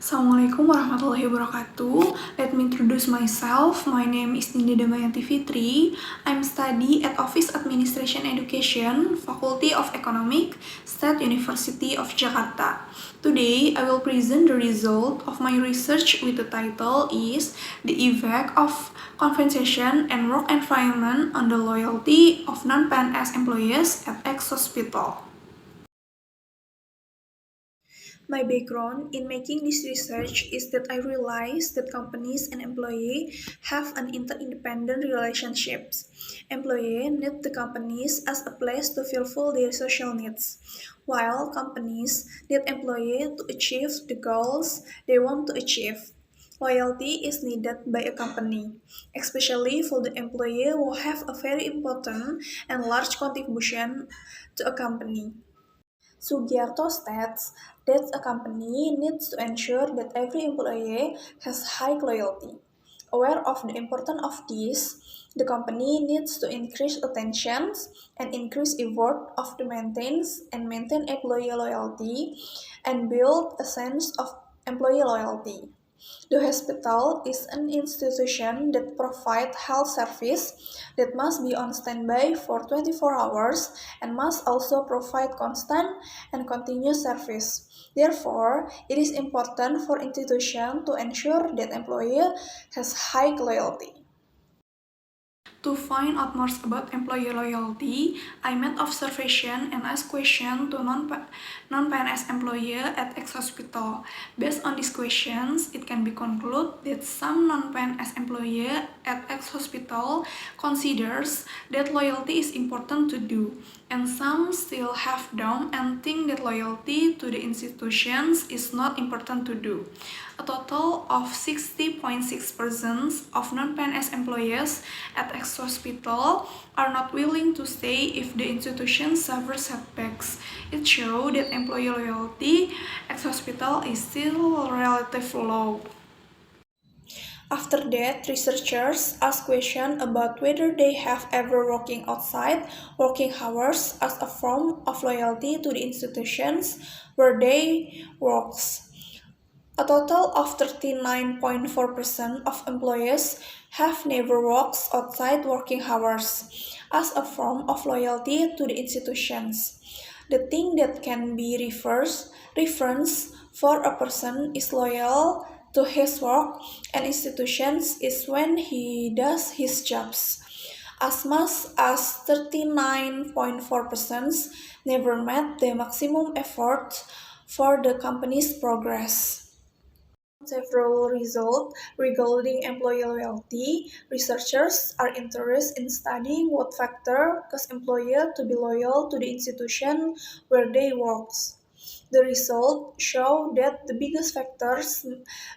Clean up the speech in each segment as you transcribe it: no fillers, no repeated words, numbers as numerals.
Assalamualaikum warahmatullahi wabarakatuh. Let me introduce myself. My name is Ninda Damayanti Fitri. I'm study at Office Administration Education, Faculty of Economic, State University of Jakarta. Today, I will present the result of my research with the title is The Effect of Compensation and Work Environment on the Loyalty of Non-PNS Employees at X Hospital. My background in making this research is that I realized that companies and employees have an interdependent relationships. Employees need the companies as a place to fulfill their social needs, while companies need employees to achieve the goals they want to achieve. Loyalty is needed by a company, especially for the employee who have a very important and large contribution to a company. Sugiarto states that a company needs to ensure that every employee has high loyalty. Aware of the importance of this, the company needs to increase attention and increase effort of the maintain employee loyalty and build a sense of employee loyalty. The hospital is an institution that provides health service that must be on standby for 24 hours and must also provide constant and continuous service. Therefore, it is important for institution to ensure that employee has high loyalty. To find out more about employee loyalty, I made observation and asked questions to non-PNS employee at X Hospital. Based on these questions, it can be concluded that some non-PNS employee at X Hospital considers that loyalty is important to do, and some still have doubt and think that loyalty to the institutions is not important to do. A total of 60.6% of non-PNS employees at X Hospital are not willing to stay if the institution suffers setbacks. It shows that employee loyalty at Hospital is still relatively low. After that, researchers ask questions about whether they have ever working outside working hours as a form of loyalty to the institutions where they work. A total of 39.4% of employees have never worked outside working hours as a form of loyalty to the institutions. The thing that can be reference for a person is loyal to his work and institutions is when he does his jobs. As much as 39.4% never met the maximum effort for the company's progress. Several results regarding employee loyalty, researchers are interested in studying what factors cause employees to be loyal to the institution where they work. The results show that the biggest factors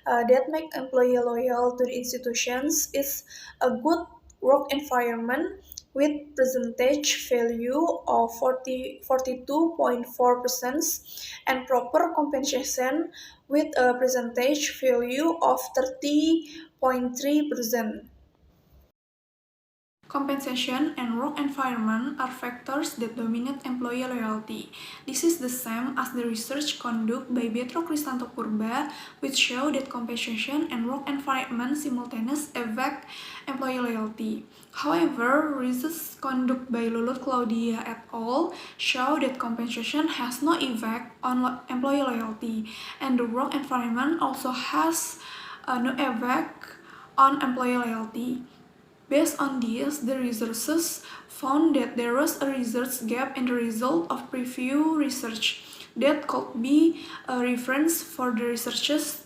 that make employees loyal to the institutions is a good work environment with percentage value of 42.4% and proper compensation with a percentage value of 30.3%. Compensation and work environment are factors that dominate employee loyalty. This is the same as the research conducted by Betro Kristanto Purba, which show that compensation and work environment simultaneously affect employee loyalty. However, research conducted by Lulut Claudia et al. Show that compensation has no effect on employee loyalty, and the work environment also has no effect on employee loyalty. Based on this, the researchers found that there was a research gap in the result of previous research that could be a reference for the researchers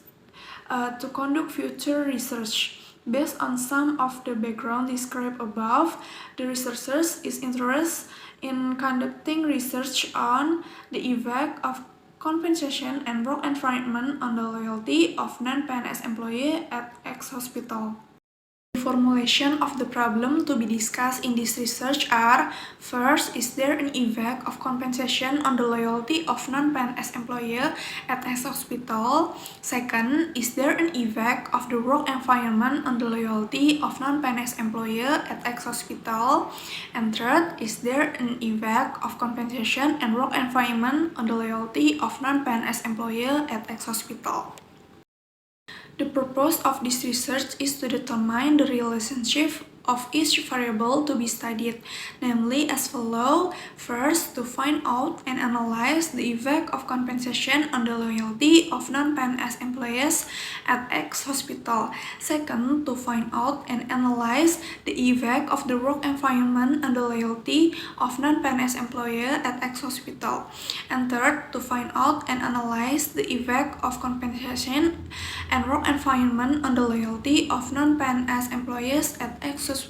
to conduct future research. Based on some of the background described above, the researchers is interested in conducting research on the effect of compensation and work environment on the loyalty of non-PNS employees at X Hospital. The formulation of the problem to be discussed in this research are: first, is there an effect of compensation on the loyalty of non-PNS employees at X Hospital? Second, is there an effect of the work environment on the loyalty of non-PNS employees at X Hospital? And third, is there an effect of compensation and work environment on the loyalty of non-PNS employees at X Hospital? The purpose of this research is to determine the relationship of each variable to be studied, namely as follows. First, to find out and analyze the effect of compensation on the loyalty of non-PNS employees at X hospital. Second, to find out and analyze the effect of the work environment on the loyalty of non-PNS employees at X hospital. And third, to find out and analyze the effect of compensation and work environment on the loyalty of non-PNS employees at X hospital.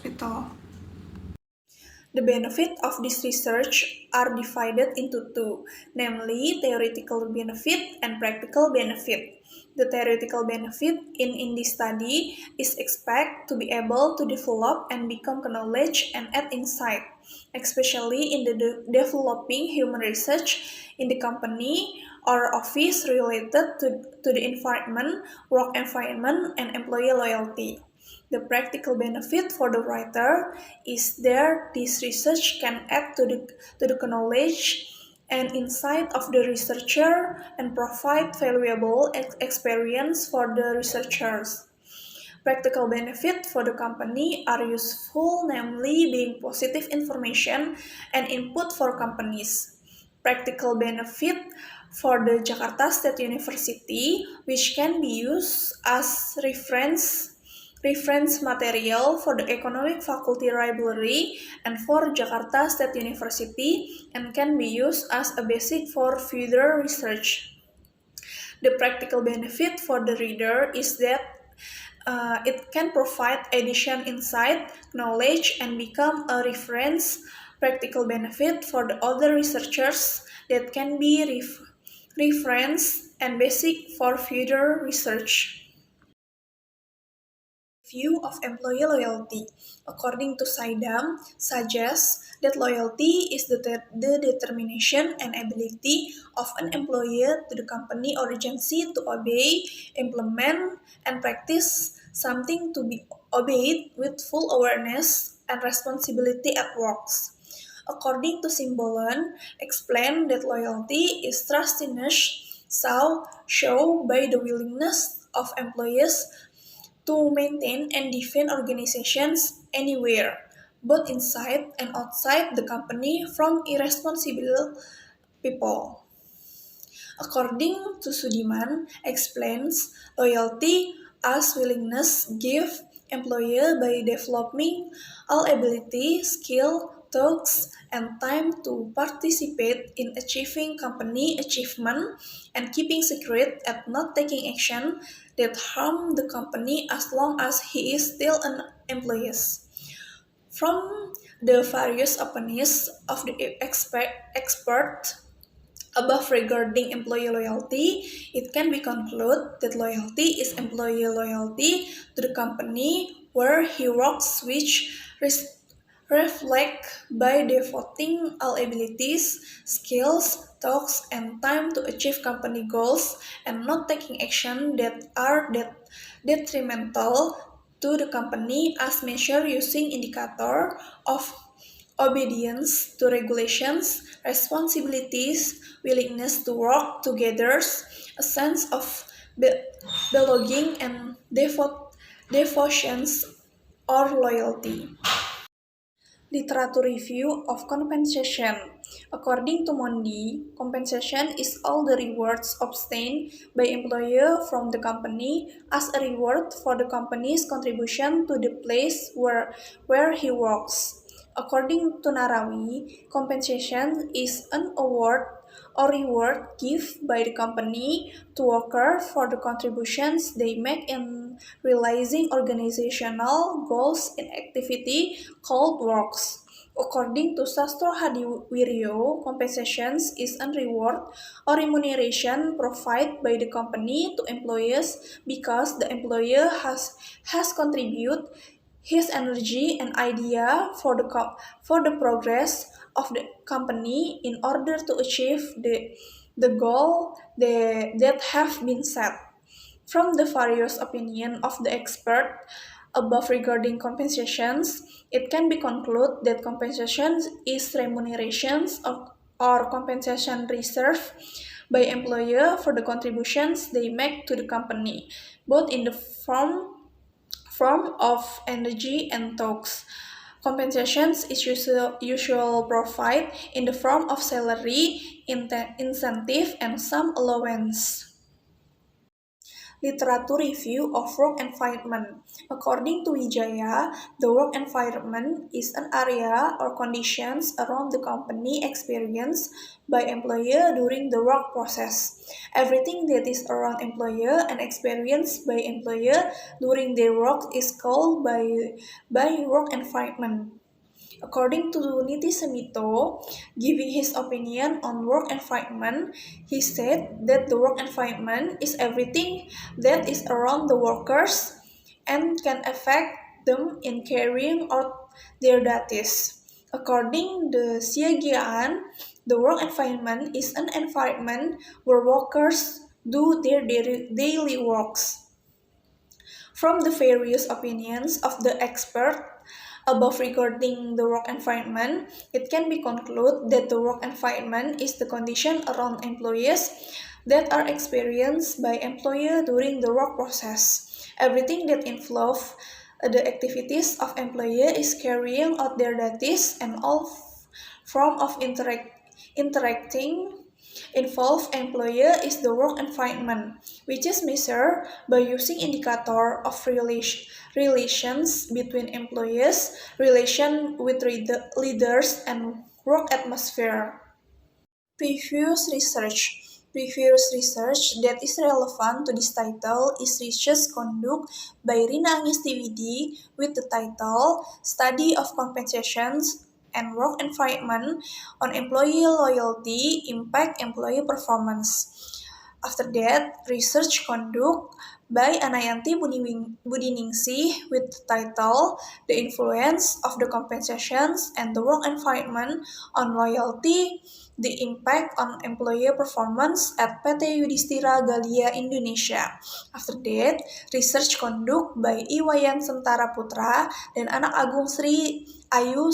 The benefits of this research are divided into two, namely theoretical benefit and practical benefit. The theoretical benefit in this study is expected to be able to develop and become knowledge and add insight, especially in the developing human research in the company or office related to the environment, work environment, and employee loyalty. The practical benefit for the writer is that this research can add to the knowledge and insight of the researcher and provide valuable experience for the researchers. Practical benefit for the company are useful, namely being positive information and input for companies. Practical benefit for the Jakarta State University, which can be used as reference material for the Economic Faculty Library and for Jakarta State University, and can be used as a basic for further research. The practical benefit for the reader is that it can provide additional insight, knowledge, and become a reference practical benefit for the other researchers that can be reference and basic for further research. View of employee loyalty, according to Saidam, suggests that loyalty is the determination and ability of an employer to the company or agency to obey, implement, and practice something to be obeyed with full awareness and responsibility at work. According to Simbolon, explain that loyalty is trustiness shown by the willingness of employees to maintain and defend organizations anywhere, both inside and outside the company from irresponsible people. According to Sudiman, explains loyalty as willingness give employer by developing all ability, skill, tasks, and time to participate in achieving company achievement and keeping secret and not taking action that harm the company as long as he is still an employee. From the various opinions of the expert above regarding employee loyalty, it can be concluded that loyalty is employee loyalty to the company where he works, which reflect by devoting all abilities, skills, tasks, and time to achieve company goals and not taking action that are detrimental to the company as measured using indicator of obedience to regulations, responsibilities, willingness to work together, a sense of belonging, and devotions or loyalty. Literature review of compensation. According to Mondi, compensation is all the rewards obtained by employer from the company as a reward for the company's contribution to the place where he works. According to Narawi, compensation is an award or reward given by the company to workers for the contributions they make in realizing organizational goals in activity called works. According to Sastro Hadiwiryo, compensations is a reward or remuneration provided by the company to employees because the employer has contributed his energy and idea for the progress of the company in order to achieve the goal that have been set. From the various opinion of the expert above regarding compensations, it can be concluded that compensation is remunerations or compensation reserve by employer for the contributions they make to the company, both in the form of energy and talks. Compensations is usual profit in the form of salary, incentive, and some allowance. Literature review of work environment. According to Wijaya, the work environment is an area or conditions around the company experienced by employer during the work process. Everything that is around employer and experienced by employer during their work is called by work environment. According to Niti Semito, giving his opinion on work environment, he said that the work environment is everything that is around the workers and can affect them in carrying out their duties. According to Siagian, the work environment is an environment where workers do their daily works. From the various opinions of the expert above regarding the work environment, it can be concluded that the work environment is the condition around employees that are experienced by employer during the work process. Everything that involves the activities of employer is carrying out their duties and all form of interacting involved employer is the work environment, which is measured by using indicator of relations between employees, relation with leaders, and work atmosphere. Previous research that is relevant to this title is research conducted by Rina Angistiwidi with the title Study of Compensations and Work Environment on Employee Loyalty Impact Employee Performance. After that, research conducted by Anayanti Budiningsih with the title The Influence of the Compensations and the Work Environment on Loyalty, the Impact on Employee Performance at PT Yudhistira Galia Indonesia. After that, research conducted by Iwayan Sentara Putra dan Anak Agung Ayu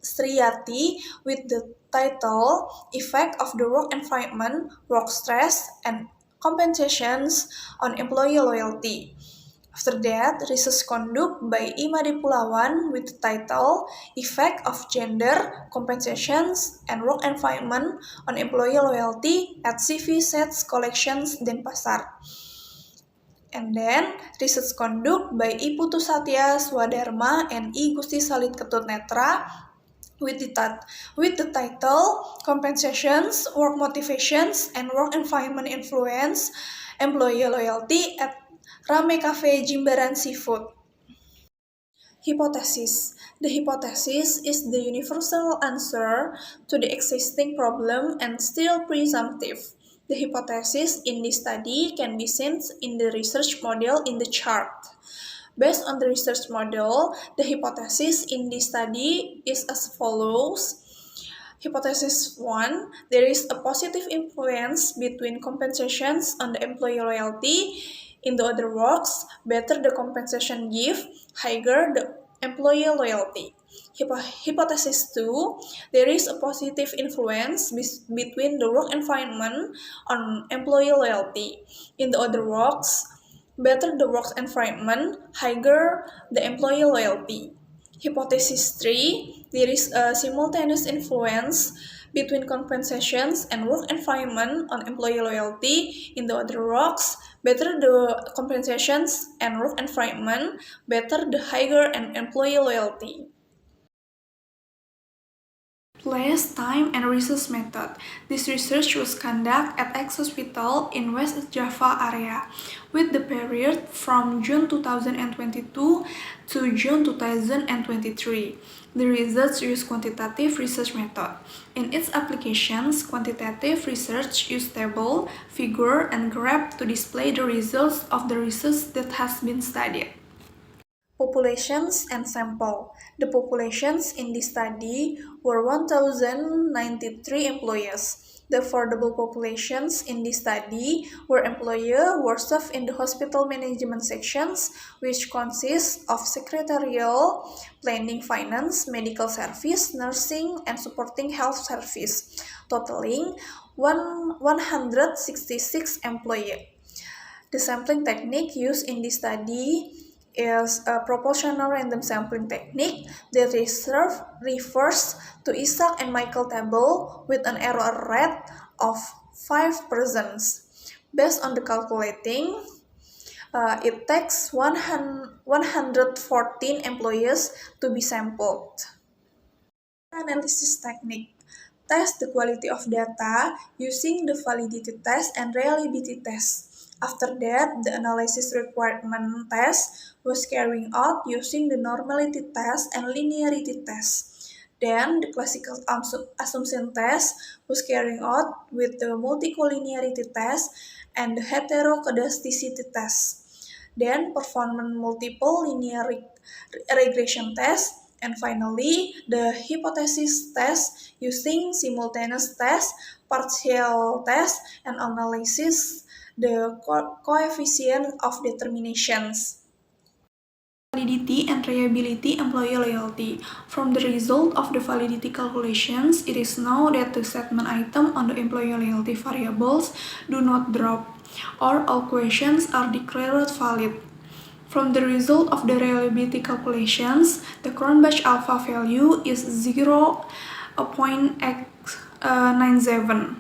Sriyati with the title Effect of the Work Environment, Work Stress, and Compensations on Employee Loyalty. After that, research conducted by Imade Pulawan with the title Effect of Gender, Compensations, and Work Environment on Employee Loyalty at CV Sets Collections Denpasar. And then, research conducted by I Putu Satya Swadharma and I Gusti Salit Ketut Netra with the title Compensations, Work Motivations, and Work Environment Influence Employee Loyalty at Rame Cafe Jimbaran Seafood. Hypothesis. The hypothesis is the universal answer to the existing problem and still presumptive. The hypothesis in this study can be seen in the research model in the chart. Based on the research model, the hypothesis in this study is as follows. Hypothesis 1, there is a positive influence between compensations on the employee loyalty. In the other words, better the compensation give, higher the employee loyalty. Hypothesis 2, there is a positive influence between the work environment on employee loyalty. In the other words, better the work environment, higher the employee loyalty. Hypothesis 3, there is a simultaneous influence between compensations and work environment on employee loyalty. In the other words, better the compensations and work environment, better the higher and employee loyalty. Place, time, and research method. This research was conducted at X Hospital in West Java area, with the period from June 2022 to June 2023. The research used quantitative research method. In its applications, quantitative research used table, figure, and graph to display the results of the research that has been studied. Populations and sample. The populations in this study were 1,093 employees. The affordable populations in this study were employees who served in the hospital management sections, which consist of secretarial, planning, finance, medical service, nursing, and supporting health service, totaling 166 employees. The sampling technique used in this study is a proportional random sampling technique that refers to Isaac and Michael table with an error rate of 5%. Based on the calculating, it takes 114 employees to be sampled. Analysis technique. Test the quality of data using the validity test and reliability test. After that, the analysis requirement test was carried out using the normality test and linearity test. Then, the classical assumption test was carried out with the multicollinearity test and the heteroscedasticity test. Then, performance multiple linear regression test. And finally, the hypothesis test using simultaneous test, partial test, and analysis the coefficient of determinations. Validity and reliability employee loyalty. From the result of the validity calculations, it is known that the statement item on the employee loyalty variables do not drop, or all questions are declared valid. From the result of the reliability calculations, the Cronbach alpha value is 0.97.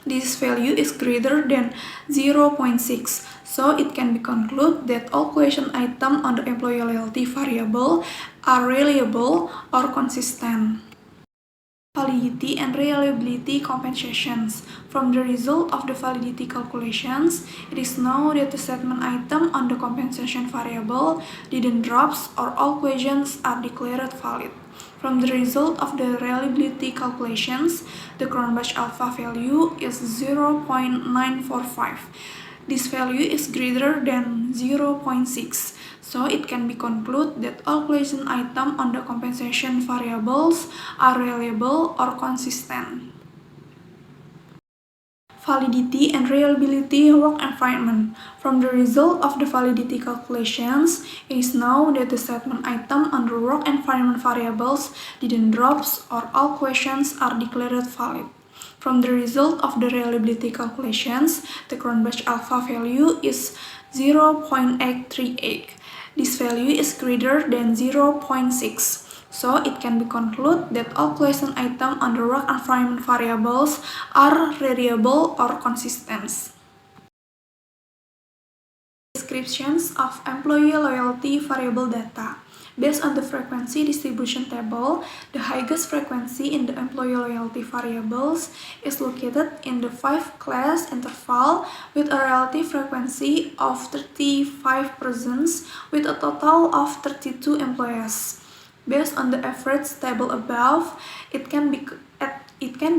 This value is greater than 0.6, so it can be concluded that all question items on the employee loyalty variable are reliable or consistent. Validity and reliability compensations. From the result of the validity calculations, it is known that the statement item on the compensation variable didn't drop or all questions are declared valid. From the result of the reliability calculations, the Cronbach alpha value is 0.945. This value is greater than 0.6. So it can be concluded that all question items on the compensation variables are reliable or consistent. Validity and reliability work environment. From the result of the validity calculations, it is known that the statement item on the work environment variables didn't drop or all questions are declared valid. From the result of the reliability calculations, the Cronbach alpha value is 0.838. This value is greater than 0.6. So it can be concluded that all question items on the work environment variables are reliable or consistent. Descriptions of employee loyalty variable data. Based on the frequency distribution table, the highest frequency in the employee loyalty variables is located in the 5-class interval with a relative frequency of 35% with a total of 32 employees. Based on the average table above, it can be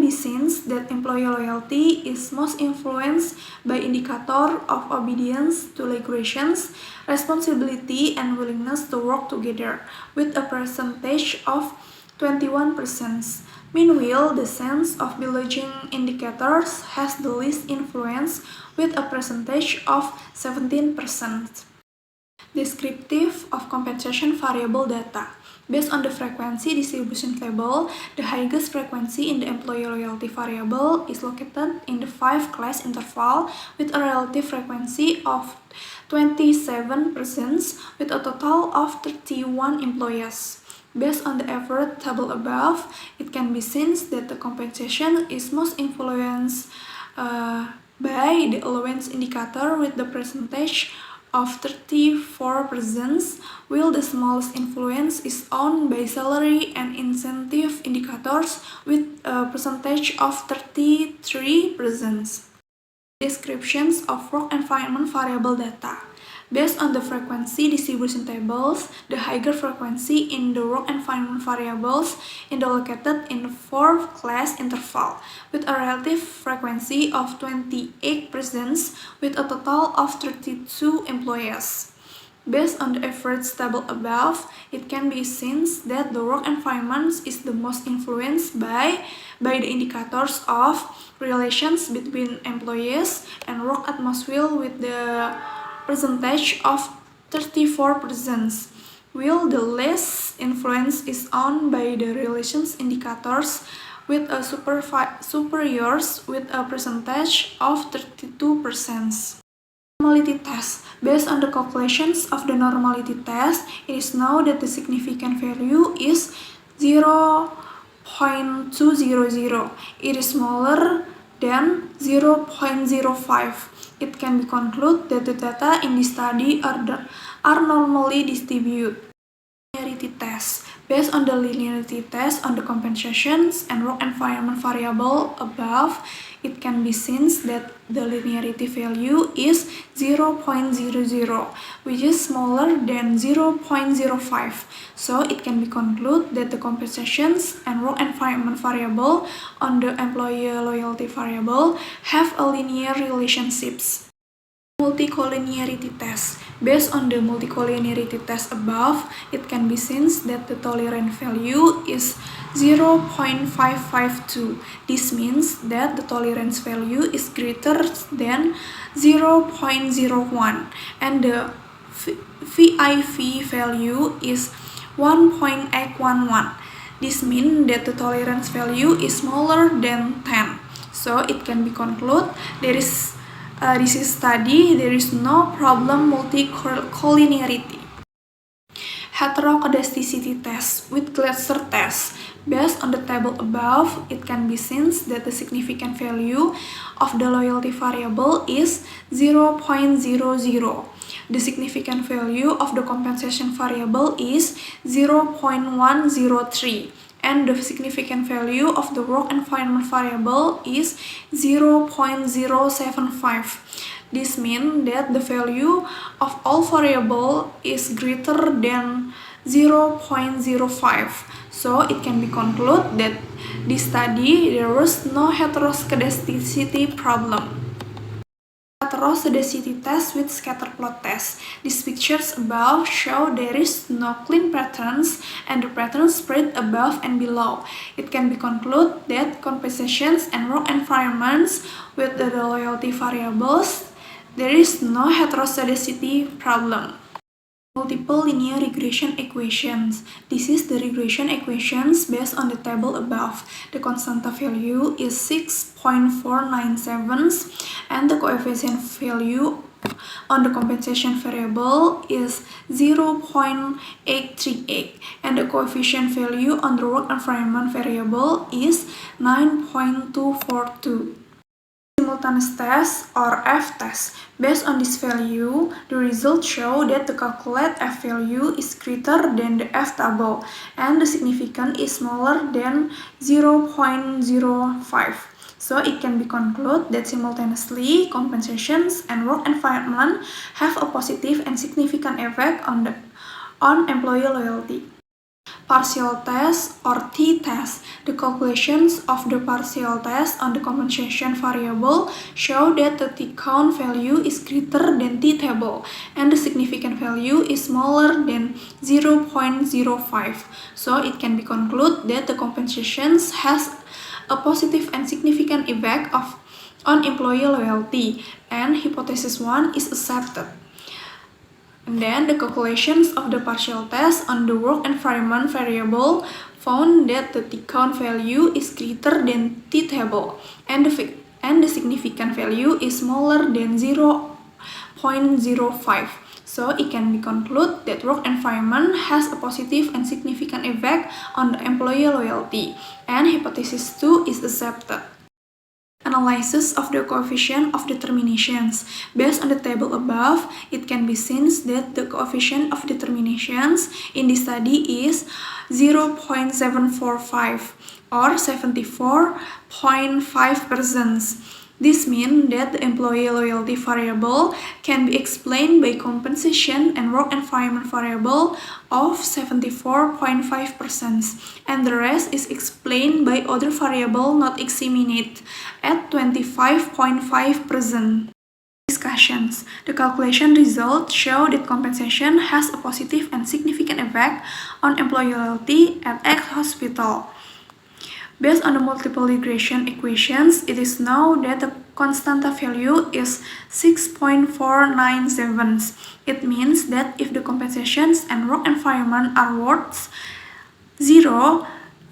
seen that employee loyalty is most influenced by indicator of obedience to regulations, responsibility, and willingness to work together, with a percentage of 21%. Meanwhile, the sense of belonging indicators has the least influence, with a percentage of 17%. Descriptive of compensation variable data. Based on the frequency distribution table, the highest frequency in the employee loyalty variable is located in the 5-class interval with a relative frequency of 27% with a total of 31 employees. Based on the average table above, it can be seen that the compensation is most influenced by the allowance indicator with the percentage of 34%, while the smallest influence is on by salary and incentive indicators with a percentage of 33%. Descriptions of work environment variable data. Based on the frequency distribution tables, the higher frequency in the work environment variables is located in the 4th-class interval, with a relative frequency of 28% with a total of 32 employees. Based on the average table above, it can be seen that the work environment is the most influenced by the indicators of relations between employees and work atmosphere with the percentage of 34%, while the less influence is on by the relations indicators with a superiors with a percentage of 32%. Normality test. Based on the calculations of the normality test, it is known that the significant value is 0.200. It is smaller than 0.05. It can be concluded that the data in this study are normally distributed. Linearity test. Based on the linearity test on the compensations and work environment variable above, it can be seen that the linearity value is 0.00, which is smaller than 0.05. So it can be concluded that the compensations and work environment variable on the employee loyalty variable have a linear relationships. Multicollinearity test. Based on the multicollinearity test above, it can be seen that the tolerance value is 0.552. This means that the tolerance value is greater than 0.01 and the VIV value is 1.811. This means that the tolerance value is smaller than 10. So it can be concluded this is study, there is no problem multicollinearity. Heteroscedasticity test with Glasser test. Based on the table above, it can be seen that the significant value of the loyalty variable is 0.00. The significant value of the compensation variable is 0.103. And the significant value of the work environment variable is 0.075. This means that the value of all variables is greater than 0.05. So it can be concluded that this study there was no heteroscedasticity problem. Heteroscedasticity test with scatter plot test. These pictures above show there is no clean patterns and the patterns spread above and below. It can be concluded that compensations and work environments with the loyalty variables, there is no heteroscedasticity problem. Multiple linear regression equations. This is the regression equations based on the table above. The constanta value is 6.497 and the coefficient value on the compensation variable is 0.838 and the coefficient value on the work environment variable is 9.242. Simultaneous test or F test. Based on this value, the results show that the calculated F value is greater than the F table and the significance is smaller than 0.05. So it can be concluded that simultaneously compensations and work environment have a positive and significant effect on employee loyalty. Partial test or t-test. The calculations of the partial test on the compensation variable show that the t-count value is greater than t-table and the significant value is smaller than 0.05. So it can be concluded that the compensations has a positive and significant effect on employee loyalty and hypothesis 1 is accepted. And then the calculations of the partial test on the work environment variable found that the t-count value is greater than t-table and the significant value is smaller than 0.05. So it can be concluded that work environment has a positive and significant effect on the employee loyalty and hypothesis 2 is accepted. Analysis of the coefficient of determinations. Based on the table above, it can be seen that the coefficient of determinations in this study is 0.745 or 74.5%. This means that the employee loyalty variable can be explained by compensation and work environment variable of 74.5%, and the rest is explained by other variable not examined at 25.5%. Discussions. The calculation results show that compensation has a positive and significant effect on employee loyalty at X hospital. Based on the multiple regression equations, it is known that the constanta value is 6.497. It means that if the compensations and work environment are worth 0,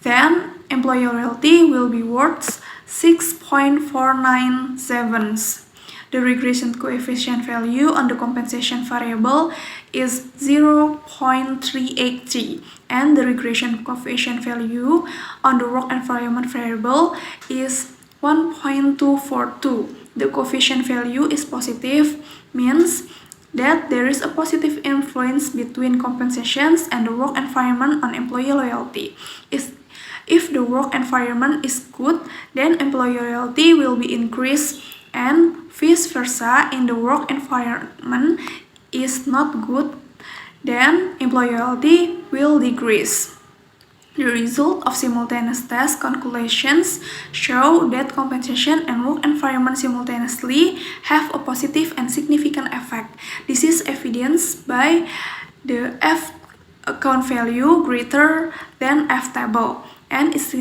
then employee loyalty will be worth 6.497. The regression coefficient value on the compensation variable is 0.383, and the regression coefficient value on the work environment variable is 1.242. The coefficient value is positive, means that there is a positive influence between compensations and the work environment on employee loyalty. If the work environment is good, then employee loyalty will be increased, and vice versa. In the work environment is not good, then employee loyalty will decrease. The result of simultaneous test calculations show that compensation and work environment simultaneously have a positive and significant effect. This is evidenced by the F account value greater than F table, and its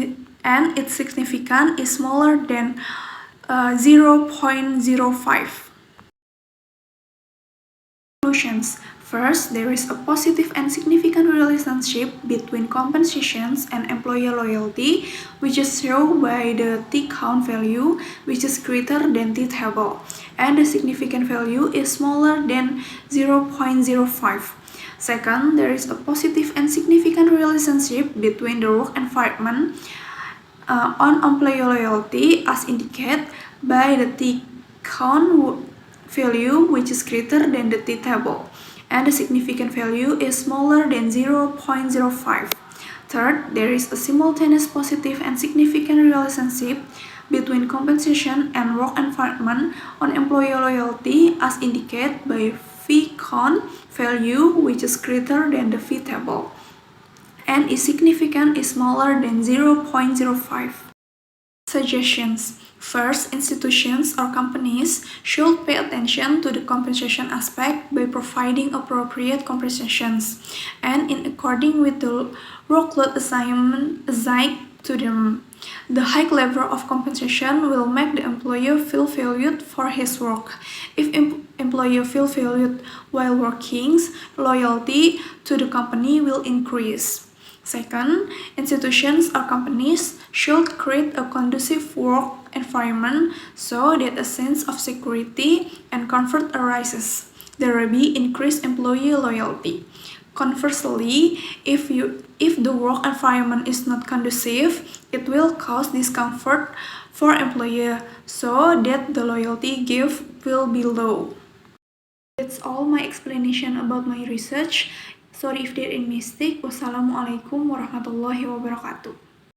significance is smaller than 0.05. Conclusions. First, there is a positive and significant relationship between compensations and employee loyalty, which is shown by the T count value, which is greater than T table, and the significant value is smaller than 0.05. Second, there is a positive and significant relationship between the work environment on employee loyalty, as indicated by the T count value, which is greater than the T table, and the significant value is smaller than 0.05. Third, there is a simultaneous positive and significant relationship between compensation and work environment on employee loyalty, as indicated by V count value, which is greater than the V table, and its significance is smaller than 0.05. Suggestions. First, institutions or companies should pay attention to the compensation aspect by providing appropriate compensations and in according with the workload assignment assigned to them. The high level of compensation will make the employer feel valued for his work. If employer feel valued while working, loyalty to the company will increase. Second, institutions or companies should create a conducive work environment so that a sense of security and comfort arises. There will be increased employee loyalty. Conversely, if the work environment is not conducive, it will cause discomfort for employer, so that the loyalty give will be low. That's all my explanation about my research. Sorry if there is mistake. Wassalamualaikum warahmatullahi wabarakatuh.